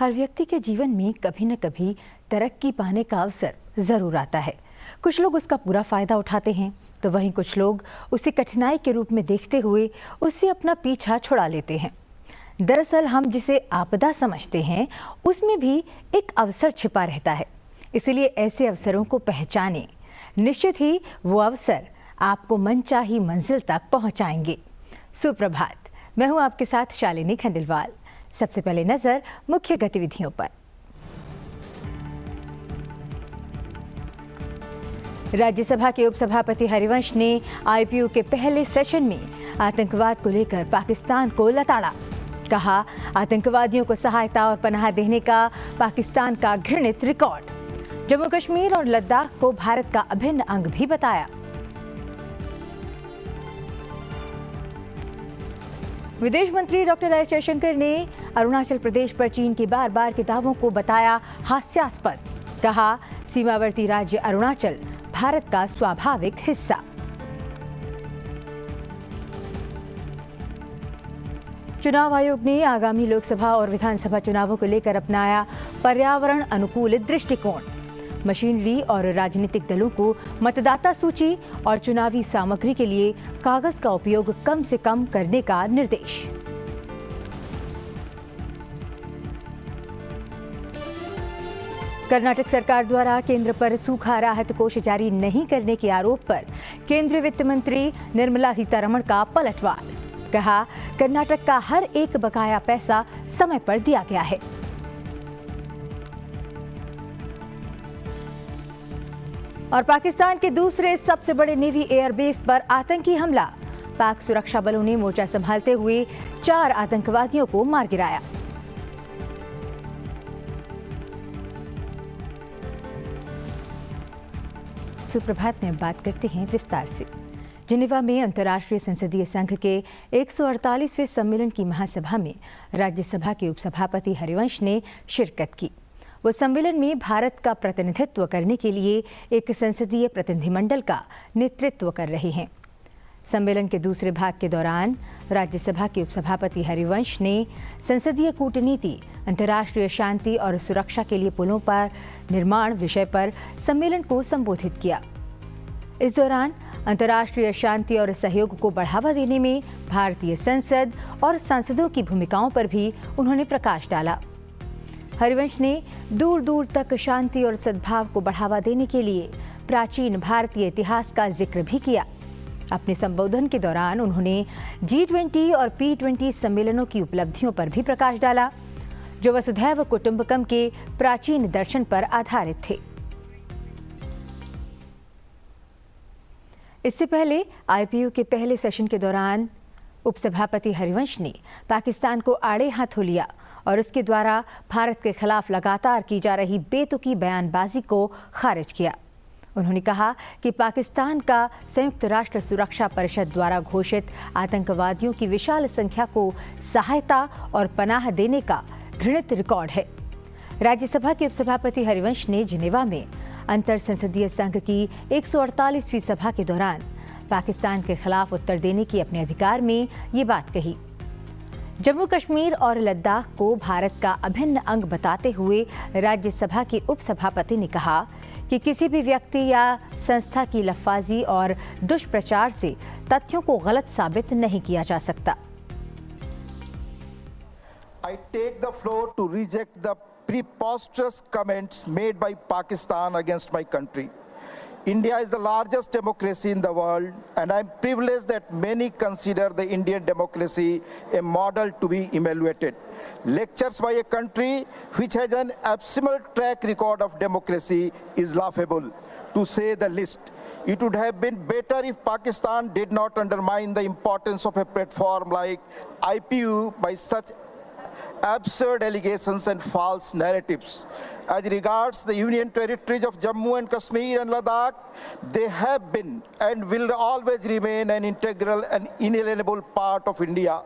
हर व्यक्ति के जीवन में कभी न कभी तरक्की पाने का अवसर जरूर आता है। कुछ लोग उसका पूरा फायदा उठाते हैं तो वहीं कुछ लोग उसे कठिनाई के रूप में देखते हुए उससे अपना पीछा छुड़ा लेते हैं। दरअसल हम जिसे आपदा समझते हैं उसमें भी एक अवसर छिपा रहता है, इसलिए ऐसे अवसरों को पहचानें। निश्चित ही वो अवसर आपको मनचाही मंजिल तक पहुंचाएंगे। सुप्रभात, मैं हूं आपके साथ शालिनी खंडेलवाल। सबसे पहले नजर मुख्य गतिविधियों पर। राज्यसभा के उपसभापति हरिवंश ने आईपीयू के पहले सेशन में आतंकवाद को लेकर पाकिस्तान को लताड़ा। कहा, आतंकवादियों को सहायता और पनाह देने का पाकिस्तान का घृणित रिकॉर्ड। जम्मू कश्मीर और लद्दाख को भारत का अभिन्न अंग भी बताया। विदेश मंत्री डॉक्टर एस जयशंकर ने अरुणाचल प्रदेश पर चीन के बार बार के दावों को बताया हास्यास्पद। कहा, सीमावर्ती राज्य अरुणाचल भारत का स्वाभाविक हिस्सा। चुनाव आयोग ने आगामी लोकसभा और विधानसभा चुनावों को लेकर अपनाया पर्यावरण अनुकूल दृष्टिकोण। मशीनरी और राजनीतिक दलों को मतदाता सूची और चुनावी सामग्री के लिए कागज का उपयोग कम से कम करने का निर्देश। कर्नाटक सरकार द्वारा केंद्र पर सूखा राहत कोष जारी नहीं करने के आरोप पर केंद्रीय वित्त मंत्री निर्मला सीतारमण का पलटवार। कहा, कर्नाटक का हर एक बकाया पैसा समय पर दिया गया है। और पाकिस्तान के दूसरे सबसे बड़े नेवी एयरबेस पर आतंकी हमला। पाक सुरक्षा बलों ने मोर्चा संभालते हुए 4 आतंकवादियों को मार गिराया। सुप्रभात में बात करते हैं विस्तार से। जिनेवा में अंतर्राष्ट्रीय संसदीय संघ के 148वें सम्मेलन की महासभा में राज्यसभा के उपसभापति हरिवंश ने शिरकत की। वो सम्मेलन में भारत का प्रतिनिधित्व करने के लिए एक संसदीय प्रतिनिधिमंडल का नेतृत्व कर रहे हैं। सम्मेलन के दूसरे भाग के दौरान राज्यसभा के उपसभापति हरिवंश ने संसदीय कूटनीति, अंतर्राष्ट्रीय शांति और सुरक्षा के लिए पुलों पर निर्माण विषय पर सम्मेलन को संबोधित किया। इस दौरान अंतर्राष्ट्रीय शांति और सहयोग को बढ़ावा देने में भारतीय संसद और सांसदों की भूमिकाओं पर भी उन्होंने प्रकाश डाला। हरिवंश ने दूर दूर तक शांति और सद्भाव को बढ़ावा देने के लिए प्राचीन भारतीय इतिहास का जिक्र भी किया। अपने संबोधन के दौरान उन्होंने G20 और P20 सम्मेलनों की उपलब्धियों पर भी प्रकाश डाला, जो वसुधैव कुटुंबकम के प्राचीन दर्शन पर आधारित थे। इससे पहले आईपीयू के पहले सेशन के दौरान उपसभापति हरिवंश ने पाकिस्तान को आड़े हाथों लिया और उसके द्वारा भारत के खिलाफ लगातार की जा रही बेतुकी बयानबाजी को खारिज किया। उन्होंने कहा कि पाकिस्तान का संयुक्त राष्ट्र सुरक्षा परिषद द्वारा घोषित आतंकवादियों की विशाल संख्या को सहायता और पनाह देने का घृणित रिकॉर्ड है। राज्यसभा के उपसभापति हरिवंश ने जिनेवा में अंतर संसदीय संघ की 148वीं सभा के दौरान पाकिस्तान के खिलाफ उत्तर देने की अपने अधिकार में ये बात कही। जम्मू कश्मीर और लद्दाख को भारत का अभिन्न अंग बताते हुए राज्यसभा के उपसभापति ने कहा कि किसी भी व्यक्ति या संस्था की लफ्फाजी और दुष्प्रचार से तथ्यों को गलत साबित नहीं किया जा सकता। I take the floor to reject the preposterous comments made by Pakistan against my country. India is the largest democracy in the world, and I am privileged that many consider the Indian democracy a model to be emulated. Lectures by a country which has an abysmal track record of democracy is laughable, to say the least. It would have been better if Pakistan did not undermine the importance of a platform like IPU by such absurd allegations and false narratives. As regards the Union territories of Jammu and Kashmir and Ladakh, they have been and will always remain an integral and inalienable part of India.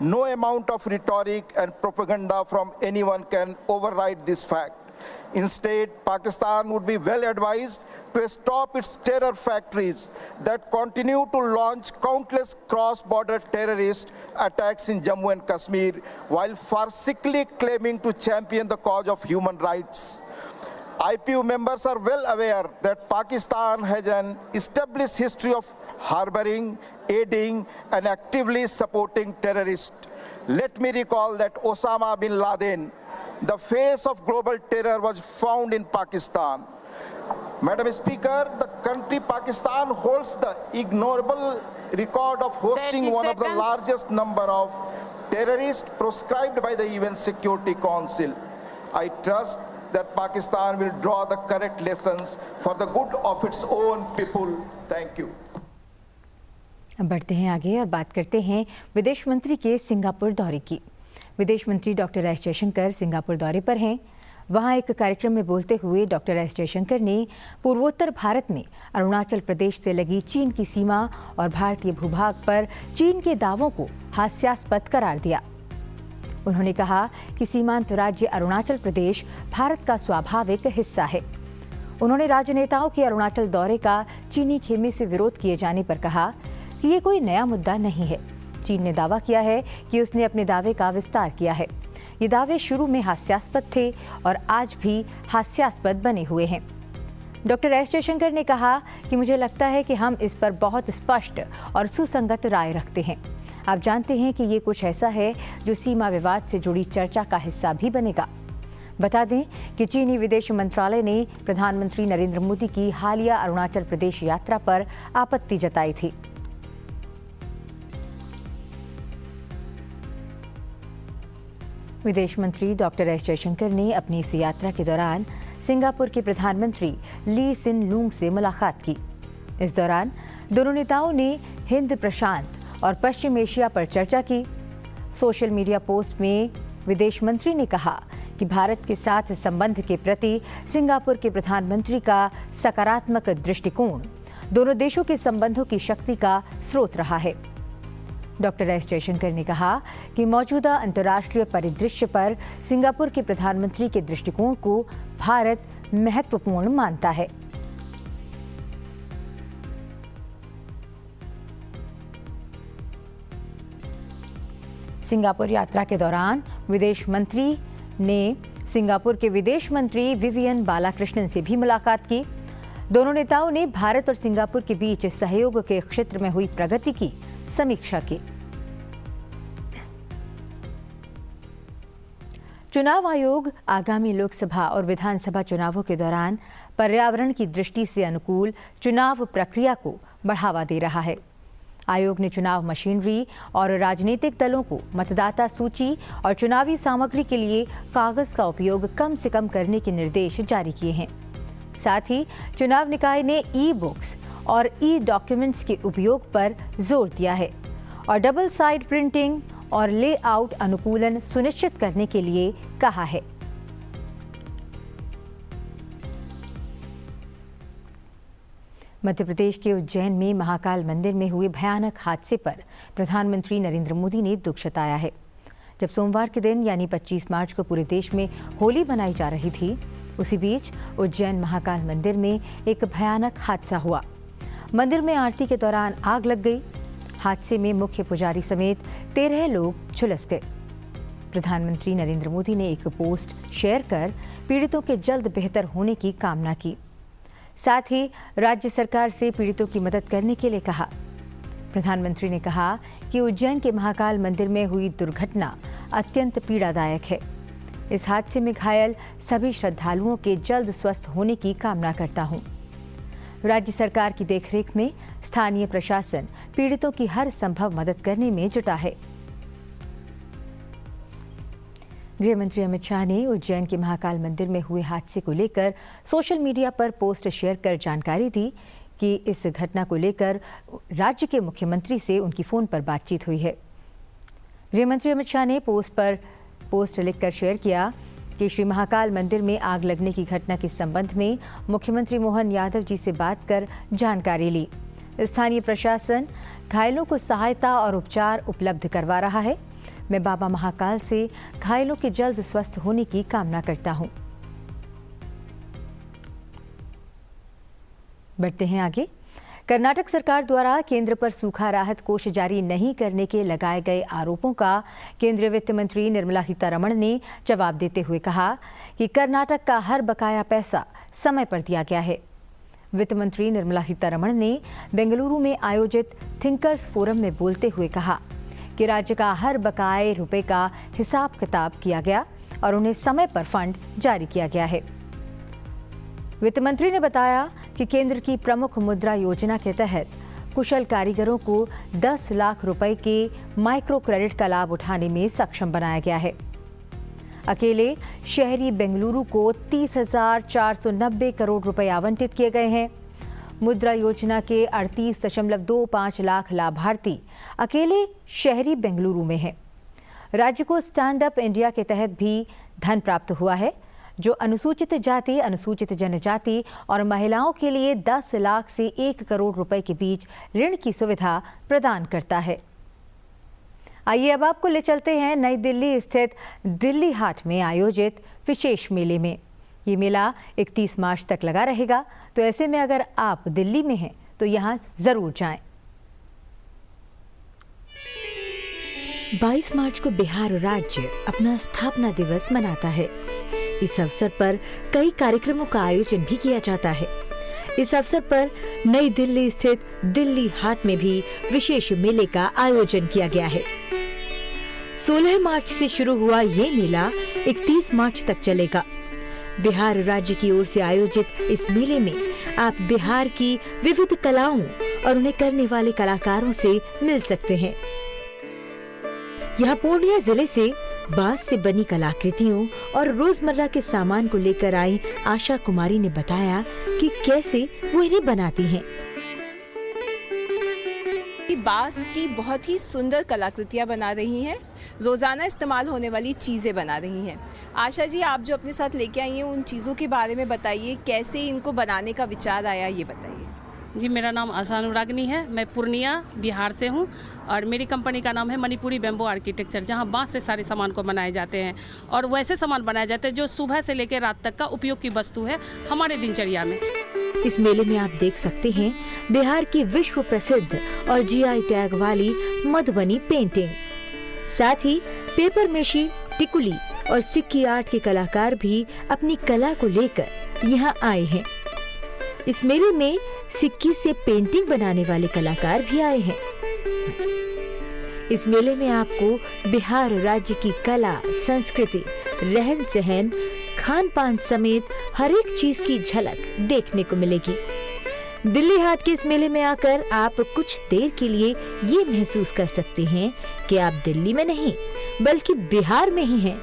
No amount of rhetoric and propaganda from anyone can override this fact. Instead, Pakistan would be well advised to stop its terror factories that continue to launch countless cross-border terrorist attacks in Jammu and Kashmir while farcically claiming to champion the cause of human rights. IPU members are well aware that Pakistan has an established history of harboring, aiding, and actively supporting terrorists. Let me recall that Osama bin Laden, the face of global terror, was found in Pakistan. Madam Speaker, the country Pakistan holds the ignoble record of hosting one of the largest number of terrorists proscribed by the UN Security Council. I trust that Pakistan will draw the correct lessons for the good of its own people. Thank you. अब बढ़ते हैं आगे और बात करते हैं विदेश मंत्री के सिंगापुर दौरे की। विदेश मंत्री डॉक्टर एस जयशंकर सिंगापुर दौरे पर हैं। वहां एक कार्यक्रम में बोलते हुए डॉक्टर एस जयशंकर ने पूर्वोत्तर भारत में अरुणाचल प्रदेश से लगी चीन की सीमा और भारतीय भूभाग पर चीन के दावों को हास्यास्पद करार दिया। उन्होंने कहा कि सीमांत राज्य अरुणाचल प्रदेश भारत का स्वाभाविक हिस्सा है। उन्होंने राजनेताओं के अरुणाचल दौरे का चीनी खेमे से विरोध किए जाने पर कहा कि ये कोई नया मुद्दा नहीं है। चीन ने दावा किया है कि उसने अपने दावे का विस्तार किया है। ये दावे शुरू में हास्यास्पद थे और आज भी हास्यास्पद बने हुए हैं। डॉक्टर एस जयशंकर ने कहा कि मुझे लगता है कि हम इस पर बहुत स्पष्ट और सुसंगत राय रखते हैं। आप जानते हैं कि ये कुछ ऐसा है जो सीमा विवाद से जुड़ी चर्चा का हिस्सा भी बनेगा। बता दें कि चीनी विदेश मंत्रालय ने प्रधानमंत्री नरेंद्र मोदी की हालिया अरुणाचल प्रदेश यात्रा पर आपत्ति जताई थी। विदेश मंत्री डॉक्टर एस जयशंकर ने अपनी इस यात्रा के दौरान सिंगापुर के प्रधानमंत्री ली सिन लूंग से मुलाकात की। इस दौरान दोनों नेताओं ने हिंद प्रशांत और पश्चिम एशिया पर चर्चा की। सोशल मीडिया पोस्ट में विदेश मंत्री ने कहा कि भारत के साथ संबंध के प्रति सिंगापुर के प्रधानमंत्री का सकारात्मक दृष्टिकोण दोनों देशों के संबंधों की शक्ति का स्रोत रहा है। डॉक्टर एस जयशंकर ने कहा कि मौजूदा अंतर्राष्ट्रीय परिदृश्य पर सिंगापुर के प्रधानमंत्री के दृष्टिकोण को भारत महत्वपूर्ण मानता है। सिंगापुर यात्रा के दौरान विदेश मंत्री ने सिंगापुर के विदेश मंत्री विवियन बालाकृष्णन से भी मुलाकात की। दोनों नेताओं ने भारत और सिंगापुर के बीच सहयोग के क्षेत्र में हुई प्रगति की समीक्षा की। चुनाव आयोग आगामी लोकसभा और विधानसभा चुनावों के दौरान पर्यावरण की दृष्टि से अनुकूल चुनाव प्रक्रिया को बढ़ावा दे रहा है। आयोग ने चुनाव मशीनरी और राजनीतिक दलों को मतदाता सूची और चुनावी सामग्री के लिए कागज का उपयोग कम से कम करने के निर्देश जारी किए हैं। साथ ही चुनाव निकाय ने ई बुक्स और ई डॉक्यूमेंट्स के उपयोग पर जोर दिया है और डबल साइड प्रिंटिंग और लेआउट अनुकूलन सुनिश्चित करने के लिए कहा है। मध्य प्रदेश के उज्जैन में महाकाल मंदिर में हुए भयानक हादसे पर प्रधानमंत्री नरेंद्र मोदी ने दुख जताया है। जब सोमवार के दिन यानी 25 मार्च को पूरे देश में होली मनाई जा रही थी, उसी बीच उज्जैन महाकाल मंदिर में एक भयानक हादसा हुआ। मंदिर में आरती के दौरान आग लग गई। हादसे में मुख्य पुजारी समेत 13 लोग झुलस गए। प्रधानमंत्री नरेंद्र मोदी ने एक पोस्ट शेयर कर पीड़ितों के जल्द बेहतर होने की कामना की। साथ ही राज्य सरकार से पीड़ितों की मदद करने के लिए कहा। प्रधानमंत्री ने कहा कि उज्जैन के महाकाल मंदिर में हुई दुर्घटना अत्यंत पीड़ादायक है। इस हादसे में घायल सभी श्रद्धालुओं के जल्द स्वस्थ होने की कामना करता हूं। राज्य सरकार की देखरेख में स्थानीय प्रशासन पीड़ितों की हर संभव मदद करने में जुटा है। गृह मंत्री अमित शाह ने उज्जैन के महाकाल मंदिर में हुए हादसे को लेकर सोशल मीडिया पर पोस्ट शेयर कर जानकारी दी कि इस घटना को लेकर राज्य के मुख्यमंत्री से उनकी फोन पर बातचीत हुई है। गृह मंत्री अमित शाह ने पोस्ट लिखकर शेयर किया कि श्री महाकाल मंदिर में आग लगने की घटना के संबंध में मुख्यमंत्री मोहन यादव जी से बात कर जानकारी ली। स्थानीय प्रशासन घायलों को सहायता और उपचार उपलब्ध करवा रहा है। मैं बाबा महाकाल से घायलों के जल्द स्वस्थ होने की कामना करता हूं। बढ़ते हैं आगे। कर्नाटक सरकार द्वारा केंद्र पर सूखा राहत कोष जारी नहीं करने के लगाए गए आरोपों का केंद्रीय वित्त मंत्री निर्मला सीतारमण ने जवाब देते हुए कहा कि कर्नाटक का हर बकाया पैसा समय पर दिया गया है। वित्त मंत्री निर्मला सीतारमण ने बेंगलुरु में आयोजित थिंकर्स फोरम में बोलते हुए कहा कि राज्य का हर बकाये रुपए का हिसाब किताब किया गया और उन्हें समय पर फंड जारी किया गया है। वित्त मंत्री ने बताया कि केंद्र की प्रमुख मुद्रा योजना के तहत कुशल कारीगरों को 10 लाख रुपए के माइक्रो क्रेडिट का लाभ उठाने में सक्षम बनाया गया है। अकेले शहरी बेंगलुरु को 30,490 करोड़ रुपए आवंटित किए गए हैं। मुद्रा योजना के 38.25 लाख लाभार्थी अकेले शहरी बेंगलुरु में हैं। राज्य को स्टैंड अप इंडिया के तहत भी धन प्राप्त हुआ है, जो अनुसूचित जाति, अनुसूचित जनजाति और महिलाओं के लिए 10 लाख से 1 करोड़ रुपए के बीच ऋण की सुविधा प्रदान करता है। आइए अब आपको ले चलते हैं नई दिल्ली स्थित दिल्ली हाट में आयोजित विशेष मेले में। ये मेला 31 मार्च तक लगा रहेगा, तो ऐसे में अगर आप दिल्ली में हैं तो यहाँ जरूर जाएं। 22 मार्च को बिहार राज्य अपना स्थापना दिवस मनाता है। इस अवसर पर कई कार्यक्रमों का आयोजन भी किया जाता है। इस अवसर पर नई दिल्ली स्थित दिल्ली हाट में भी विशेष मेले का आयोजन किया गया है। 16 मार्च से शुरू हुआ ये मेला 31 मार्च तक चलेगा। बिहार राज्य की ओर से आयोजित इस मेले में आप बिहार की विविध कलाओं और उन्हें करने वाले कलाकारों से मिल सकते हैं। यहाँ पूर्णिया जिले से बांस से बनी कलाकृतियों और रोजमर्रा के सामान को लेकर आई आशा कुमारी ने बताया कि कैसे वो इन्हें बनाती हैं। बांस की बहुत ही सुंदर कलाकृतियाँ बना रही हैं, रोजाना इस्तेमाल होने वाली चीज़ें बना रही हैं। आशा जी, आप जो अपने साथ लेके आई हैं उन चीज़ों के बारे में बताइए, कैसे इनको बनाने का विचार आया, ये बताइए। जी, मेरा नाम आशा अनुरागनी है। मैं पूर्णिया बिहार से हूँ और मेरी कंपनी का नाम है मणिपुरी बैम्बू आर्किटेक्चर, जहाँ बांस से सारे सामान को बनाए जाते हैं और वैसे सामान बनाए जाते हैं जो सुबह से लेकर रात तक का उपयोग की वस्तु है हमारे दिनचर्या में। इस मेले में आप देख सकते हैं बिहार की विश्व प्रसिद्ध और जीआई टैग वाली मधुबनी पेंटिंग। साथ ही पेपर मेशी, टिकुली और सिक्की आर्ट के कलाकार भी अपनी कला को लेकर यहाँ आए हैं। इस मेले में सिक्की से पेंटिंग बनाने वाले कलाकार भी आए हैं। इस मेले में आपको बिहार राज्य की कला, संस्कृति, रहन सहन, खान पान समेत हर एक चीज की झलक देखने को मिलेगी। दिल्ली हाट के इस मेले में आकर आप कुछ देर के लिए ये महसूस कर सकते हैं कि आप दिल्ली में नहीं बल्कि बिहार में ही हैं।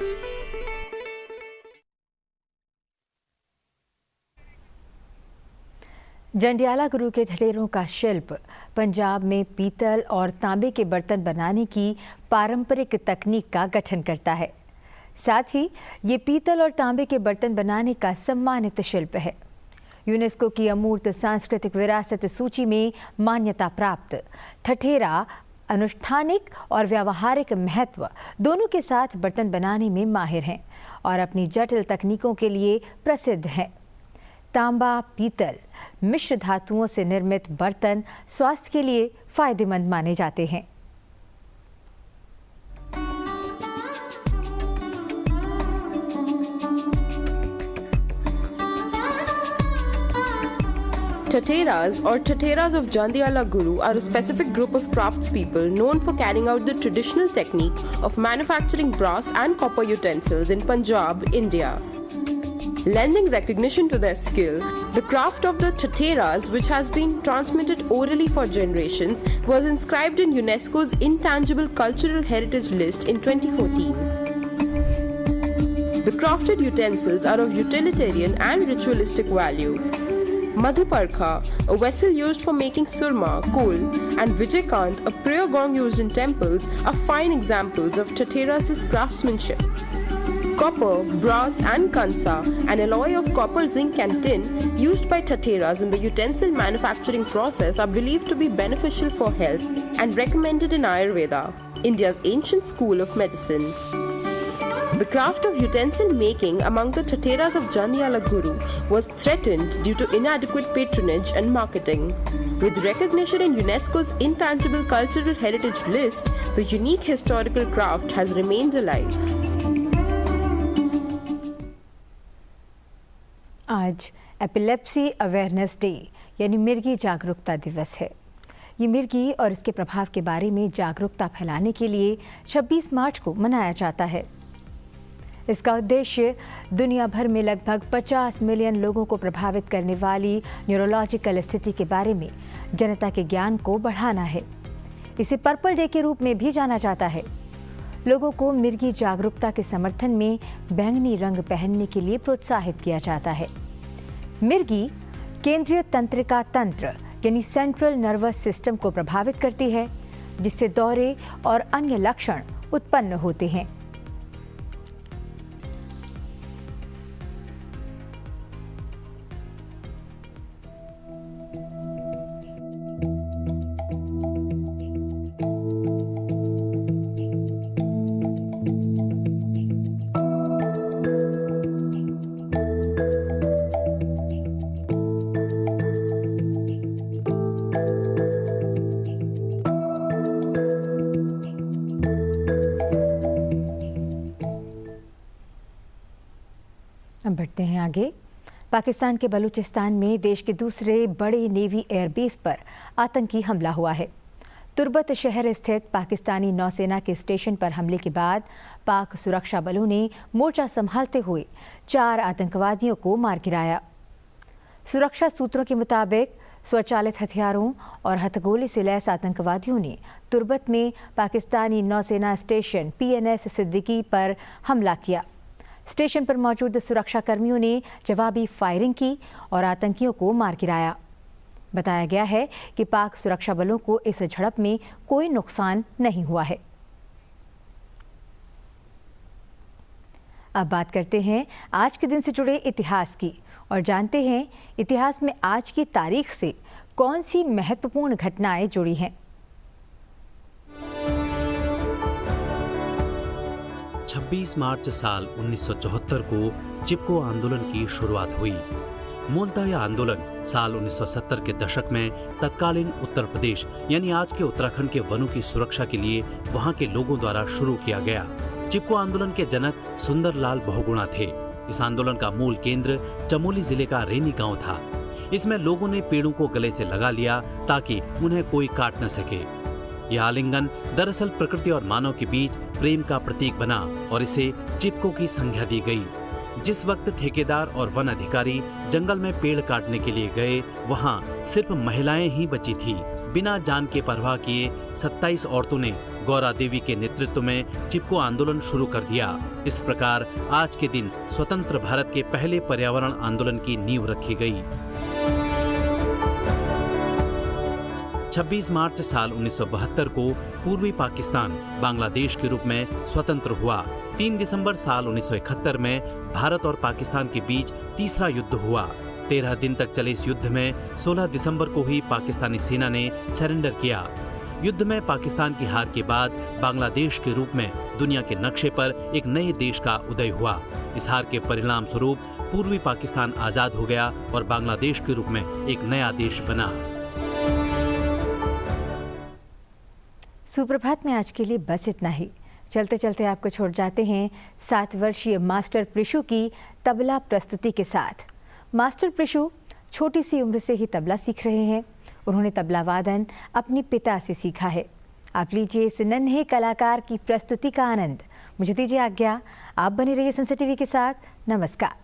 जंडियाला गुरु के ठठेरों का शिल्प पंजाब में पीतल और तांबे के बर्तन बनाने की पारंपरिक तकनीक का गठन करता है। साथ ही ये पीतल और तांबे के बर्तन बनाने का सम्मानित शिल्प है। यूनेस्को की अमूर्त सांस्कृतिक विरासत सूची में मान्यता प्राप्त ठठेरा अनुष्ठानिक और व्यावहारिक महत्व दोनों के साथ बर्तन बनाने में माहिर हैं और अपनी जटिल तकनीकों के लिए प्रसिद्ध हैं। तांबा, पीतल मिश्र धातुओं से निर्मित बर्तन स्वास्थ्य के लिए फायदेमंद माने जाते हैं। Tateras or Tateras of Jandiala Guru are a specific group of craftspeople known for carrying out the traditional technique of manufacturing brass and copper utensils in Punjab, India. Lending recognition to their skill, the craft of the Tateras, which has been transmitted orally for generations, was inscribed in UNESCO's Intangible Cultural Heritage List in 2014. The crafted utensils are of utilitarian and ritualistic value. Madhuparkha, a vessel used for making surma, kohl, and Vijayakant, a prayer gong used in temples, are fine examples of Tateras' craftsmanship. Copper, brass, and kansa, an alloy of copper, zinc, and tin, used by Tateras in the utensil manufacturing process, are believed to be beneficial for health and recommended in Ayurveda, India's ancient school of medicine. The craft of utensil making among the Tateras of Jandialaguru was threatened due to inadequate patronage and marketing. With recognition in UNESCO's Intangible Cultural Heritage list, the unique historical craft has remained alive. आज epilepsy awareness day यानी मिर्गी जागरूकता दिवस है। ये मिर्गी और इसके प्रभाव के बारे में जागरूकता फैलाने के लिए 26 मार्च को मनाया जाता है। इसका उद्देश्य दुनिया भर में लगभग 50 मिलियन लोगों को प्रभावित करने वाली न्यूरोलॉजिकल स्थिति के बारे में जनता के ज्ञान को बढ़ाना है। इसे पर्पल डे के रूप में भी जाना जाता है। लोगों को मिर्गी जागरूकता के समर्थन में बैंगनी रंग पहनने के लिए प्रोत्साहित किया जाता है। मिर्गी केंद्रीय तंत्रिका तंत्र यानी सेंट्रल नर्वस सिस्टम को प्रभावित करती है, जिससे दौरे और अन्य लक्षण उत्पन्न होते हैं। अब बढ़ते हैं आगे। पाकिस्तान के बलूचिस्तान में देश के दूसरे बड़े नेवी एयरबेस पर आतंकी हमला हुआ है। तुर्बत शहर स्थित पाकिस्तानी नौसेना के स्टेशन पर हमले के बाद पाक सुरक्षा बलों ने मोर्चा संभालते हुए 4 आतंकवादियों को मार गिराया। सुरक्षा सूत्रों के मुताबिक स्वचालित हथियारों और हथगोले से लैस आतंकवादियों ने तुर्बत में पाकिस्तानी नौसेना स्टेशन PNS सिद्दीकी पर हमला किया। स्टेशन पर मौजूद सुरक्षा कर्मियों ने जवाबी फायरिंग की और आतंकियों को मार गिराया। बताया गया है कि पाक सुरक्षा बलों को इस झड़प में कोई नुकसान नहीं हुआ है। अब बात करते हैं आज के दिन से जुड़े इतिहास की और जानते हैं इतिहास में आज की तारीख से कौन सी महत्वपूर्ण घटनाएं जुड़ी हैं। 26 मार्च साल 1974 को चिपको आंदोलन की शुरुआत हुई। मूलतः यह आंदोलन साल 1970 के दशक में तत्कालीन उत्तर प्रदेश यानी आज के उत्तराखंड के वनों की सुरक्षा के लिए वहां के लोगों द्वारा शुरू किया गया। चिपको आंदोलन के जनक सुंदरलाल बहुगुणा थे। इस आंदोलन का मूल केंद्र चमोली जिले का रेनी गांव था। इसमें लोगों ने पेड़ों को गले से लगा लिया ताकि उन्हें कोई काट न सके। यह आलिंगन दरअसल प्रकृति और मानव के बीच प्रेम का प्रतीक बना और इसे चिपको की संज्ञा दी गई। जिस वक्त ठेकेदार और वन अधिकारी जंगल में पेड़ काटने के लिए गए, वहां सिर्फ महिलाएं ही बची थी। बिना जान के परवाह किए 27 औरतों ने गौरा देवी के नेतृत्व में चिपको आंदोलन शुरू कर दिया। इस प्रकार आज के दिन स्वतंत्र भारत के पहले पर्यावरण आंदोलन की नींव रखी गई। 26 मार्च साल 1972 को पूर्वी पाकिस्तान बांग्लादेश के रूप में स्वतंत्र हुआ। 3 दिसंबर साल 1971 में भारत और पाकिस्तान के बीच तीसरा युद्ध हुआ। 13 दिन तक चले इस युद्ध में 16 दिसंबर को ही पाकिस्तानी सेना ने सरेंडर किया। युद्ध में पाकिस्तान की हार के बाद बांग्लादेश के रूप में दुनिया के नक्शे पर एक नए देश का उदय हुआ। इस हार के परिणाम स्वरूप पूर्वी पाकिस्तान आजाद हो गया और बांग्लादेश के रूप में एक नया देश बना। सुप्रभात में आज के लिए बस इतना ही। चलते चलते आपको छोड़ जाते हैं 7 वर्षीय मास्टर प्रिशु की तबला प्रस्तुति के साथ। मास्टर प्रिशु छोटी सी उम्र से ही तबला सीख रहे हैं। उन्होंने तबला वादन अपने पिता से सीखा है। आप लीजिए इस नन्हे कलाकार की प्रस्तुति का आनंद। मुझे दीजिए आज्ञा। आप बने रहिए सनसेट टीवी के साथ। नमस्कार।